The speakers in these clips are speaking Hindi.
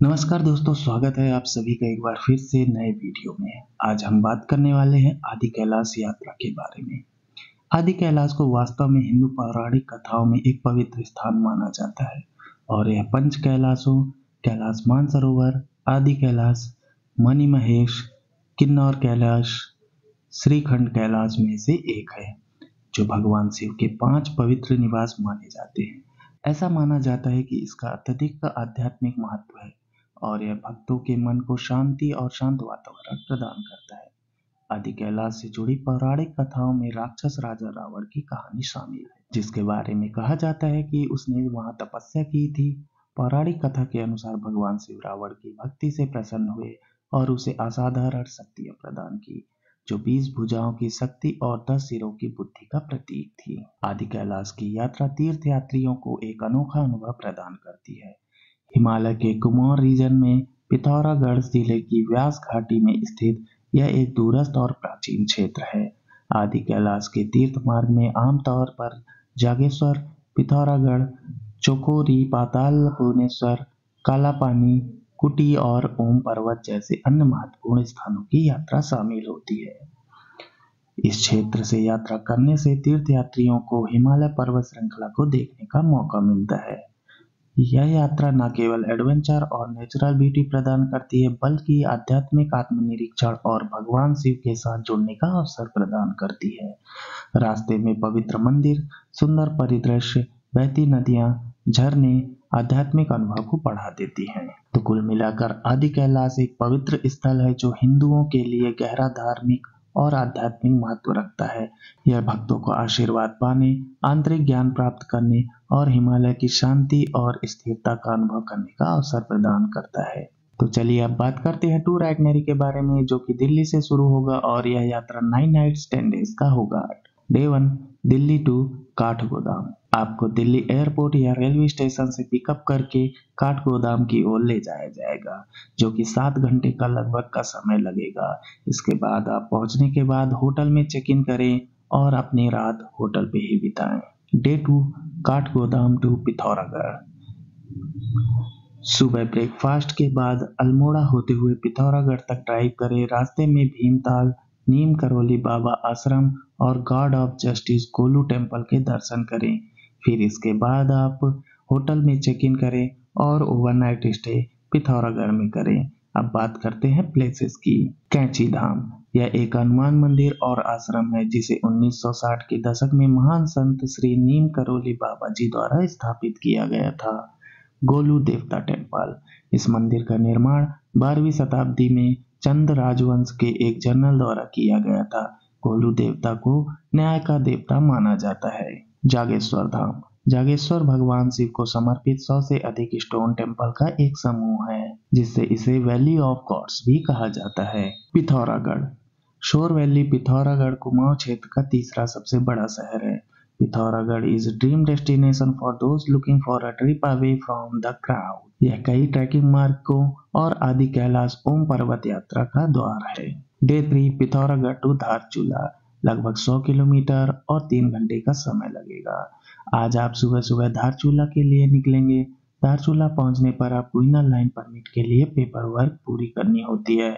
नमस्कार दोस्तों, स्वागत है आप सभी का एक बार फिर से नए वीडियो में। आज हम बात करने वाले हैं आदि कैलाश यात्रा के बारे में। आदि कैलाश को वास्तव में हिंदू पौराणिक कथाओं में एक पवित्र स्थान माना जाता है और यह पंच कैलाशों कैलाश मानसरोवर, आदि कैलाश, मणिमहेश, किन्नौर कैलाश, श्रीखंड कैलाश में से एक है, जो भगवान शिव के 5 पवित्र निवास माने जाते हैं। ऐसा माना जाता है कि इसका अत्यधिक आध्यात्मिक महत्व है और यह भक्तों के मन को शांति और शांत वातावरण प्रदान करता है। आदि कैलाश से जुड़ी पौराणिक कथाओं में राक्षस राजा रावण की कहानी शामिल है, जिसके बारे में कहा जाता है कि उसने वहां तपस्या की थी। पौराणिक कथा के अनुसार भगवान शिव रावण की भक्ति से प्रसन्न हुए और उसे असाधारण शक्तियां प्रदान की, जो 20 भुजाओं की शक्ति और 10 सिरों की बुद्धि का प्रतीक थी। आदि कैलाश की यात्रा तीर्थ यात्रियों को एक अनोखा अनुभव प्रदान करती है। हिमालय के कुमाऊं रीजन में पिथौरागढ़ जिले की व्यास घाटी में स्थित यह एक दूरस्थ और प्राचीन क्षेत्र है। आदि कैलाश के तीर्थ मार्ग में आमतौर पर जागेश्वर, पिथौरागढ़, चोकोरी, पाताल भुवनेश्वर, कालापानी, कुटी और ओम पर्वत जैसे अन्य महत्वपूर्ण स्थानों की यात्रा शामिल होती है। इस क्षेत्र से यात्रा करने से तीर्थयात्रियों को हिमालय पर्वत श्रृंखला को देखने का मौका मिलता है। यह यात्रा न केवल एडवेंचर और नेचुरल ब्यूटी प्रदान करती है, बल्कि आध्यात्मिक आत्मनिरीक्षण और भगवान शिव के साथ जुड़ने का अवसर प्रदान करती है। रास्ते में पवित्र मंदिर, सुंदर परिदृश्य, बहती नदियां, झरने आध्यात्मिक अनुभव को बढ़ा देती हैं। तो कुल मिलाकर आदि कैलाश एक पवित्र स्थल है जो हिंदुओं के लिए गहरा धार्मिक और आध्यात्मिक महत्व रखता है। यह भक्तों को आशीर्वाद पाने, आंतरिक ज्ञान प्राप्त करने और हिमालय की शांति और स्थिरता का अनुभव करने का अवसर प्रदान करता है। तो चलिए अब बात करते हैं टूर आइटनरी के बारे में, जो कि दिल्ली से शुरू होगा और यह यात्रा 9 नाइट्स 10 डेज का होगा। Day 1 Delhi to Kathgodam. आपको दिल्ली एयरपोर्ट या रेलवे स्टेशन से पिकअप करके काठगोदाम की ओर ले जाया जाएगा, जो कि 7 घंटे का लगभग का समय लगेगा। इसके बाद आप पहुंचने के बाद होटल में चेक इन करें और अपनी रात होटल पे ही बिताएं। Day 2 Kathgodam to Pithoragarh. सुबह ब्रेकफास्ट के बाद अल्मोड़ा होते हुए पिथौरागढ़ तक ड्राइव करें। रास्ते में भीमताल, नीम करोली बाबा आश्रम और God of justice Golu temple के दर्शन करें। फिर इसके बाद आप होटल में चेक इन करें और ओवरनाइट स्टे पिथौरागढ़ में करें। अब बात करते हैं प्लेसेस की। कैंची धाम, यह एक हनुमान मंदिर और आश्रम है जिसे 1960 के दशक में महान संत श्री नीम करोली बाबा जी द्वारा स्थापित किया गया था। गोलू देवता टेम्पल, इस मंदिर का निर्माण 12वीं शताब्दी में चंद राजवंश के एक जनरल द्वारा किया गया था। गोलू देवता को न्याय का देवता माना जाता है। जागेश्वर धाम, जागेश्वर भगवान शिव को समर्पित 100 से अधिक स्टोन टेम्पल का एक समूह है, जिससे इसे वैली ऑफ गॉड्स भी कहा जाता है। पिथौरागढ़, शोर वैली पिथौरागढ़ कुमाऊं क्षेत्र का तीसरा सबसे बड़ा शहर है। Pithoragarh is dream destination for those looking for a trip away from the crowd. यह कई ट्रैकिंग मार्गों और आदि कैलाश ओम पर्वत यात्रा का द्वार है। डे 3 पिथौरागढ़ टू धारचूला, लगभग 100 किलोमीटर और 3 घंटे का समय लगेगा। आज आप सुबह सुबह धारचूला के लिए निकलेंगे। धारचूला पहुंचने पर आपको इनर लाइन परमिट के लिए पेपर वर्क पूरी करनी होती है।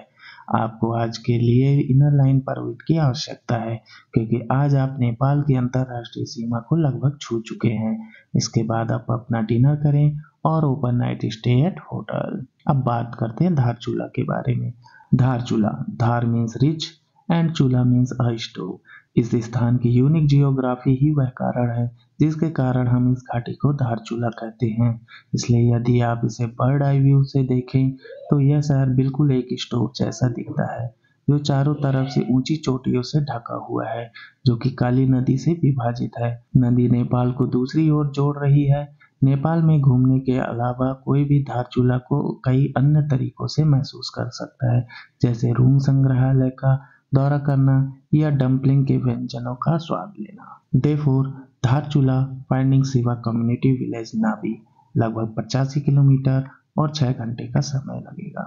आपको आज के लिए इनर लाइन परमिट की आवश्यकता है, क्योंकि आज आप नेपाल की अंतरराष्ट्रीय सीमा को लगभग छू चुके हैं। इसके बाद आप अपना डिनर करें और ओवरनाइट स्टे एट होटल। अब बात करते हैं धारचूला के बारे में। धारचूला, धार मीन्स रिच एंड चूल्हा मीन्स अ स्टोव। इस स्थान की यूनिक जियोग्राफी ही वह कारण है जिसके कारण हम इस घाटी को धारचूला कहते हैं। इसलिए यदि आप इसे बर्ड आई व्यू से देखें तो यह शहर बिल्कुल एक स्टोव जैसा दिखता है, जो चारों तरफ से ऊंची चोटियों से ढका हुआ है, जो कि काली नदी से विभाजित है। नदी नेपाल को दूसरी ओर जोड़ रही है। नेपाल में घूमने के अलावा कोई भी धारचूला को कई अन्य तरीकों से महसूस कर सकता है, जैसे रूम संग्रहालय का दौरा करना या डंपलिंग के व्यंजनों का स्वाद लेना। Day 4 Dharchula finding Shiva community village Nabi, लगभग 85 किलोमीटर और 6 घंटे का समय लगेगा।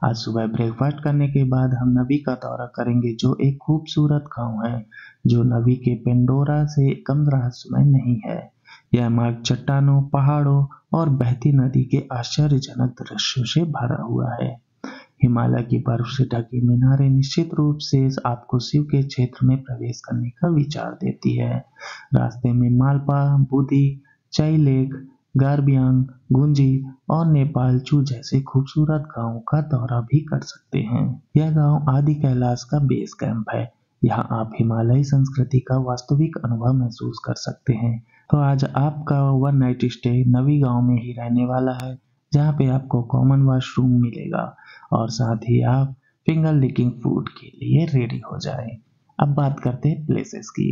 आज सुबह ब्रेकफास्ट करने के बाद हम नबी का दौरा करेंगे, जो एक खूबसूरत गांव है जो नबी के पेंडोरा से कम रहस्यमय नहीं है। यह मार्ग चट्टानों, पहाड़ों और बहती नदी के आश्चर्यजनक दृश्यों से भरा हुआ है। हिमालय की बर्फ से ढकी मीनारें निश्चित रूप से आपको शिव के क्षेत्र में प्रवेश करने का विचार देती है। रास्ते में मालपा, बुधी, चई लेक, गारबियांग, गुंजी और नेपालचू जैसे खूबसूरत गांवों का दौरा भी कर सकते हैं। यह गांव आदि कैलाश का बेस कैंप है। यहाँ आप हिमालयी संस्कृति का वास्तविक अनुभव महसूस कर सकते हैं। तो आज आपका वन नाइट स्टे नवी गांव में ही रहने वाला है, जहाँ पे आपको कॉमन वॉशरूम मिलेगा और साथ ही आप फिंगर लिकिंग फूड के लिए रेडी हो जाएं। अब बात करते हैं प्लेसेस की।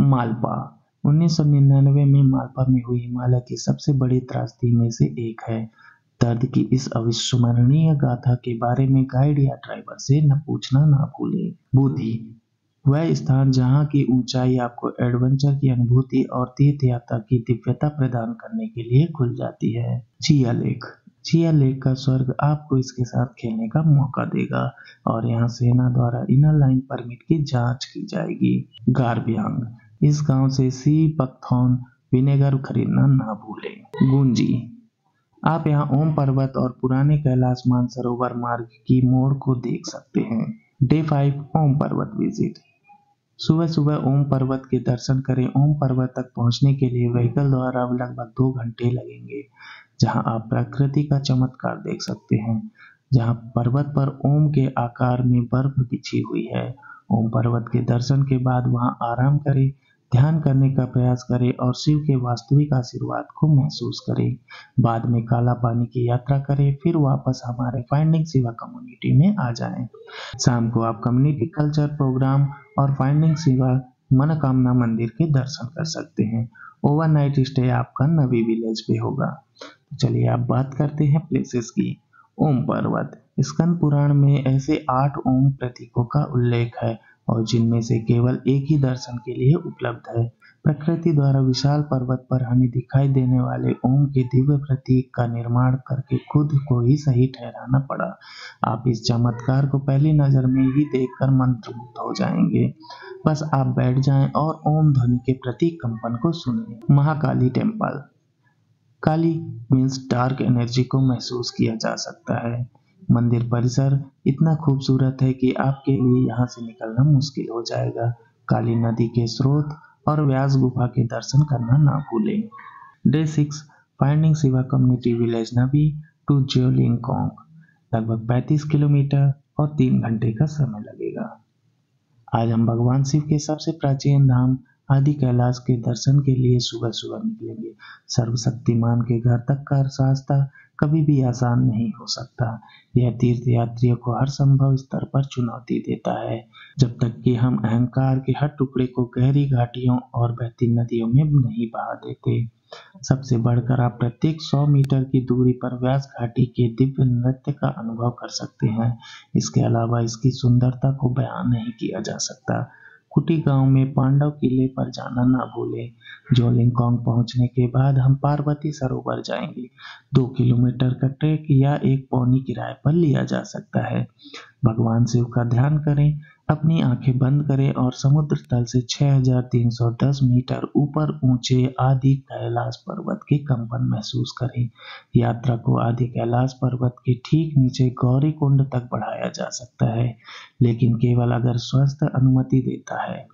मालपा 1999 में मालपा में हुई हिमालय की सबसे बड़ी त्रासदी में से एक है। दर्द की इस अविस्मरणीय गाथा के बारे में गाइड या ड्राइवर से न पूछना ना भूलें। बूंदी वह स्थान जहाँ की ऊंचाई आपको एडवेंचर की अनुभूति और तीर्थ यात्रा की दिव्यता प्रदान करने के लिए खुल जाती है। चिया लेक चिया लेक का स्वर्ग आपको इसके साथ खेलने का मौका देगा और यहाँ सेना द्वारा इनर लाइन परमिट की जांच की जाएगी। गारबियांग इस गांव से सी पकथौन विनेगर खरीदना ना भूलें। गुंजी आप यहाँ ओम पर्वत और पुराने कैलाश मानसरोवर मार्ग की मोड़ को देख सकते हैं। डे 5 ओम पर्वत विजिट सुबह सुबह ओम पर्वत के दर्शन करें। ओम पर्वत तक पहुंचने के लिए व्हीकल द्वारा लगभग 2 घंटे लगेंगे, जहां आप प्रकृति का चमत्कार देख सकते हैं। जहां पर्वत पर ओम के आकार में बर्फ बिछी हुई है। ओम पर्वत के दर्शन के बाद वहां आराम करें, ध्यान करने का प्रयास करें और शिव के वास्तविक आशीर्वाद को महसूस करें। बाद में काला पानी की यात्रा करें, फिर वापस हमारे फाइंडिंग शिवा कम्युनिटी में आ जाएं। शाम को आप कम्युनिटी कल्चर प्रोग्राम और फाइंडिंग शिवा मनोकामना मंदिर के दर्शन कर सकते हैं। ओवरनाइट स्टे आपका नवी विलेज पे होगा। तो चलिए आप बात करते हैं प्लेसेस की। ओम पर्वत स्कंद पुराण में ऐसे 8 ओम प्रतीकों का उल्लेख है और जिनमें से केवल एक ही दर्शन के लिए उपलब्ध है। प्रकृति द्वारा विशाल पर्वत पर हमें दिखाई देने वाले ओम के दिव्य प्रतीक का निर्माण करके खुद को ही सही ठहराना पड़ा। आप इस चमत्कार को पहली नजर में ही देखकर मंत्रमुग्ध हो जाएंगे। बस आप बैठ जाएं और ओम ध्वनि के प्रतीक कंपन को सुनिए। महाकाली टेम्पल काली मीन्स डार्क एनर्जी को महसूस किया जा सकता है। मंदिर परिसर इतना खूबसूरत है कि आपके लिए यहाँ से निकलना मुश्किल हो जाएगा। काली नदी के स्रोत और व्यास गुफा के दर्शन करना ना भूलें। Day 6 finding Shiva community village Nabi to ज्योलिंगकोंग लगभग 35 किलोमीटर और 3 घंटे का समय लगेगा। आज हम भगवान शिव के सबसे प्राचीन धाम आदि कैलाश के दर्शन के लिए सुबह सुबह निकलेंगे। सर्वशक्तिमान के घर तक का रास्ता कभी भी आसान नहीं हो सकता। यह तीर्थ यात्रियों को हर संभव स्तर पर चुनौती देता है, जब तक कि हम अहंकार के हर टुकड़े को गहरी घाटियों और बहती नदियों में नहीं बहा देते। सबसे बढ़कर आप प्रत्येक 100 मीटर की दूरी पर व्यास घाटी के दिव्य नृत्य का अनुभव कर सकते हैं। इसके अलावा इसकी सुंदरता को बयान नहीं किया जा सकता। कुटी गांव में पांडव किले पर जाना ना भूलें। जोलिंगकोंग पहुंचने के बाद हम पार्वती सरोवर जाएंगे। 2 किलोमीटर का ट्रैक या एक पौनी किराए पर लिया जा सकता है। भगवान शिव का ध्यान करें, अपनी आंखें बंद करें और समुद्र तल से 6310 मीटर ऊपर ऊंचे आदि कैलाश पर्वत के कंपन महसूस करें। यात्रा को आदि कैलाश पर्वत के ठीक नीचे गौरी कुंड तक बढ़ाया जा सकता है, लेकिन केवल अगर स्वास्थ्य अनुमति देता है,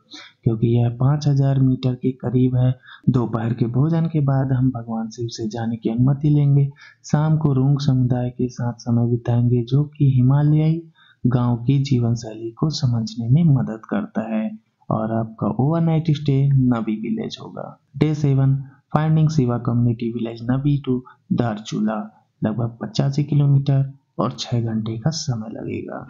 क्योंकि यह 5000 मीटर के करीब है। दोपहर के भोजन के बाद हम भगवान शिव से जाने की अनुमति लेंगे। शाम को रूंग समुदाय के साथ समय बिताएंगे, जो कि हिमालयी गांव की जीवन शैली को समझने में मदद करता है और आपका ओवरनाइट स्टे नबी विलेज होगा। Day 7 finding Shiva community village Nabi to Darchula लगभग 85 किलोमीटर और 6 घंटे का समय लगेगा।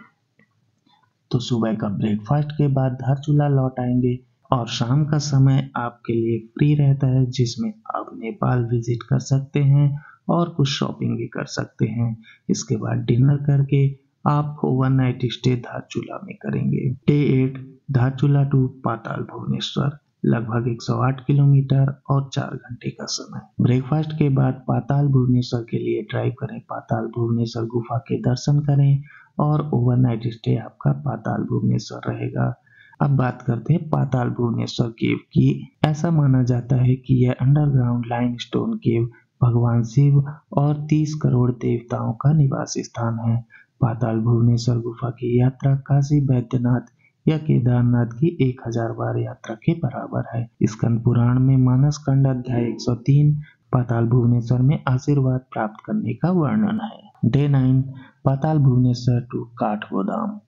तो सुबह का ब्रेकफास्ट के बाद धारचूला लौट आएंगे और शाम का समय आपके लिए फ्री रहता है, जिसमें आप नेपाल विजिट कर सकते हैं और कुछ शॉपिंग भी कर सकते हैं। इसके बाद डिनर करके आप ओवरनाइट स्टे धारचूला में करेंगे। डे 8 धारचूला टू पाताल भुवनेश्वर लगभग 108 किलोमीटर और 4 घंटे का समय। ब्रेकफास्ट के बाद पाताल भुवनेश्वर के लिए ड्राइव करें। पाताल भुवनेश्वर गुफा के दर्शन करें और ओवरनाइट स्टे आपका पाताल भुवनेश्वर रहेगा। अब बात करते हैं पाताल भुवनेश्वर केव की। ऐसा माना जाता है कि यह अंडरग्राउंड लाइमस्टोन केव भगवान शिव और 30 करोड़ देवताओं का निवास स्थान है। पाताल भुवनेश्वर गुफा की यात्रा काशी बैद्यनाथ या केदारनाथ की 1000 बार यात्रा के बराबर है। स्कंद पुराण में मानस खंड अध्याय 103 पाताल भुवनेश्वर में आशीर्वाद प्राप्त करने का वर्णन है। डे 9 पाताल भुवनेश्वर टू काठगोदाम,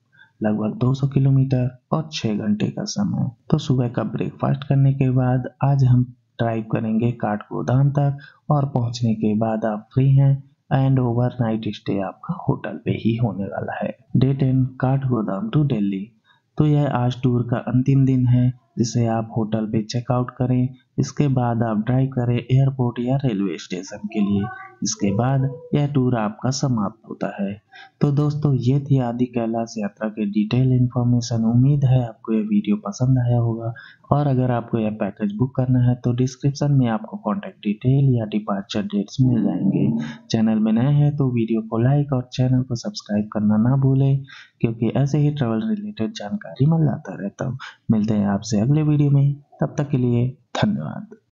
लगभग 200 किलोमीटर और 6 घंटे का समय। तो सुबह का ब्रेकफास्ट करने के बाद आज हम ड्राइव करेंगे काठगोदाम तक और पहुंचने के बाद आप फ्री हैं एंड ओवरनाइट स्टे आपका होटल पे ही होने वाला है। Day 10 Kathgodam to Delhi. तो यह आज टूर का अंतिम दिन है जिसे आप होटल पे चेकआउट करें। इसके बाद आप ड्राइव करें एयरपोर्ट या रेलवे स्टेशन के लिए। इसके बाद यह टूर आपका समाप्त होता है। तो दोस्तों ये थी आदि कैलाश यात्रा के डिटेल इन्फॉर्मेशन। उम्मीद है आपको यह वीडियो पसंद आया होगा और अगर आपको यह पैकेज बुक करना है तो डिस्क्रिप्शन में आपको कॉन्टैक्ट डिटेल या डिपार्चर डेट्स मिल जाएंगे। चैनल में नए हैं तो वीडियो को लाइक और चैनल को सब्सक्राइब करना ना भूलें, क्योंकि ऐसे ही ट्रैवल रिलेटेड जानकारी मैं लाता रहता हूँ। मिलते हैं आपसे अगले वीडियो में, तब तक के लिए धन्यवाद।